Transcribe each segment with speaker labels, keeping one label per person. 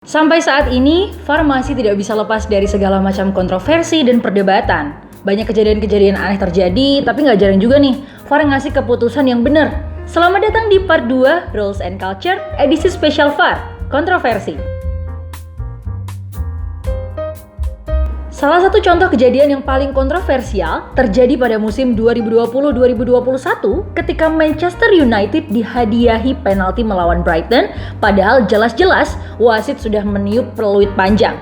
Speaker 1: Sampai saat ini, VAR masih tidak bisa lepas dari segala macam kontroversi dan perdebatan. Banyak kejadian-kejadian aneh terjadi, tapi nggak jarang juga nih VAR ngasih keputusan yang benar. Selamat datang di part 2 Rules and Culture edisi spesial VAR, kontroversi. Salah satu contoh kejadian yang paling kontroversial terjadi pada musim 2020-2021 ketika Manchester United dihadiahi penalti melawan Brighton, padahal jelas-jelas wasit sudah meniup peluit panjang.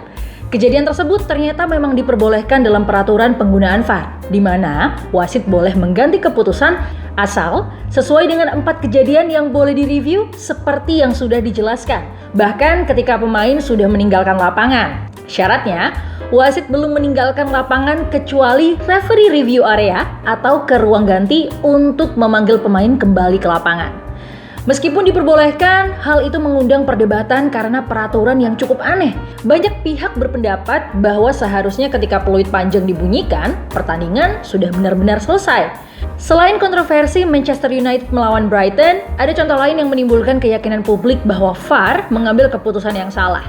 Speaker 1: Kejadian tersebut ternyata memang diperbolehkan dalam peraturan penggunaan VAR, di mana wasit boleh mengganti keputusan asal sesuai dengan 4 kejadian yang boleh direview seperti yang sudah dijelaskan, bahkan ketika pemain sudah meninggalkan lapangan. Syaratnya, wasit belum meninggalkan lapangan kecuali referee review area atau ke ruang ganti untuk memanggil pemain kembali ke lapangan. Meskipun diperbolehkan, hal itu mengundang perdebatan karena peraturan yang cukup aneh. Banyak pihak berpendapat bahwa seharusnya ketika peluit panjang dibunyikan, pertandingan sudah benar-benar selesai. Selain kontroversi Manchester United melawan Brighton, ada contoh lain yang menimbulkan keyakinan publik bahwa VAR mengambil keputusan yang salah.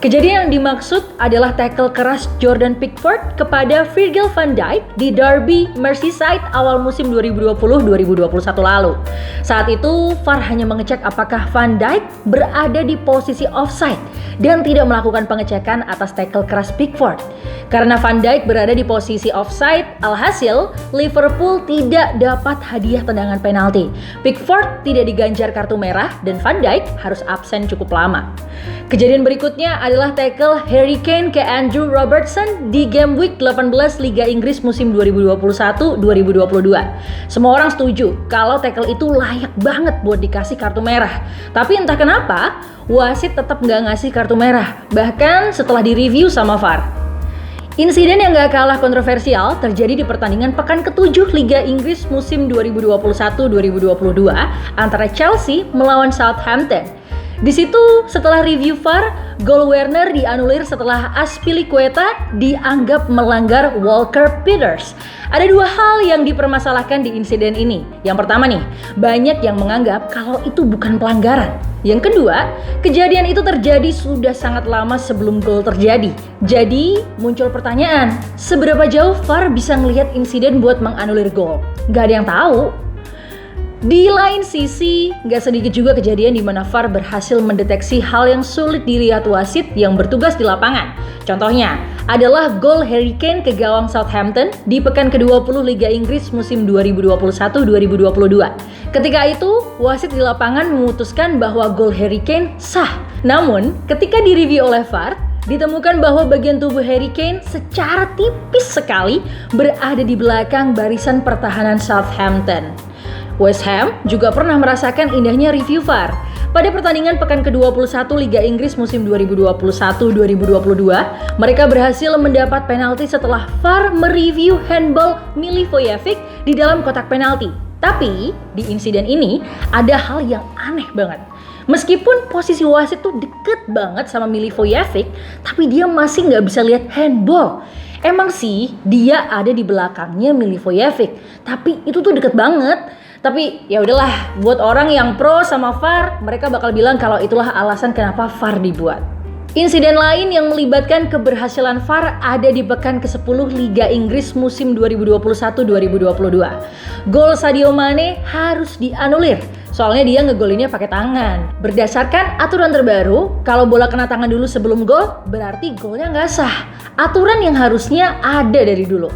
Speaker 1: Kejadian yang dimaksud adalah tackle keras Jordan Pickford kepada Virgil van Dijk di Derby Merseyside awal musim 2020-2021 lalu. Saat itu, VAR hanya mengecek apakah Van Dijk berada di posisi offside dan tidak melakukan pengecekan atas tackle keras Pickford. Karena Van Dijk berada di posisi offside, alhasil Liverpool tidak dapat hadiah tendangan penalti. Pickford tidak diganjar kartu merah dan Van Dijk harus absen cukup lama. Kejadian berikutnya adalah tackle Harry Kane ke Andrew Robertson di game week 18 Liga Inggris musim 2021-2022. Semua orang setuju kalau tackle itu layak banget buat dikasih kartu merah. Tapi entah kenapa, wasit tetap nggak ngasih kartu merah, bahkan setelah direview sama VAR. Insiden yang gak kalah kontroversial terjadi di pertandingan pekan ke-7 Liga Inggris musim 2021-2022 antara Chelsea melawan Southampton. Di situ, setelah review VAR, gol Werner dianulir setelah Azpilicueta dianggap melanggar Walker Peters. Ada 2 hal yang dipermasalahkan di insiden ini. Yang pertama nih, banyak yang menganggap kalau itu bukan pelanggaran. Yang kedua, kejadian itu terjadi sudah sangat lama sebelum gol terjadi. Jadi, muncul pertanyaan, seberapa jauh VAR bisa ngelihat insiden buat menganulir gol? Gak ada yang tahu. Di lain sisi, gak sedikit juga kejadian di mana VAR berhasil mendeteksi hal yang sulit dilihat wasit yang bertugas di lapangan. Contohnya adalah gol Harry Kane ke gawang Southampton di pekan ke-20 Liga Inggris musim 2021-2022. Ketika itu, wasit di lapangan memutuskan bahwa gol Harry Kane sah. Namun, ketika direview oleh VAR, ditemukan bahwa bagian tubuh Harry Kane secara tipis sekali berada di belakang barisan pertahanan Southampton. West Ham juga pernah merasakan indahnya review VAR. Pada pertandingan pekan ke-21 Liga Inggris musim 2021-2022, mereka berhasil mendapat penalti setelah VAR mereview handball Milivojevic di dalam kotak penalti. Tapi, di insiden ini ada hal yang aneh banget. Meskipun posisi wasit tuh deket banget sama Milivojevic, tapi dia masih nggak bisa lihat handball. Emang sih, dia ada di belakangnya Milivojevic, tapi itu tuh deket banget. Tapi ya udahlah, buat orang yang pro sama VAR, mereka bakal bilang kalau itulah alasan kenapa VAR dibuat. Insiden lain yang melibatkan keberhasilan VAR ada di pekan ke-10 Liga Inggris musim 2021-2022. Gol Sadio Mane harus dianulir, soalnya dia ngegolinnya pakai tangan. Berdasarkan aturan terbaru, kalau bola kena tangan dulu sebelum gol, berarti golnya nggak sah. Aturan yang harusnya ada dari dulu.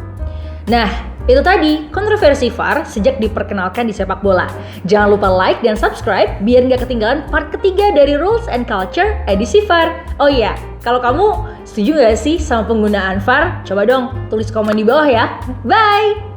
Speaker 1: Nah, itu tadi kontroversi VAR sejak diperkenalkan di sepak bola. Jangan lupa like dan subscribe biar nggak ketinggalan part ketiga dari Rules and Culture edisi VAR. Oh iya, kalau kamu setuju nggak sih sama penggunaan VAR? Coba dong tulis komen di bawah ya. Bye!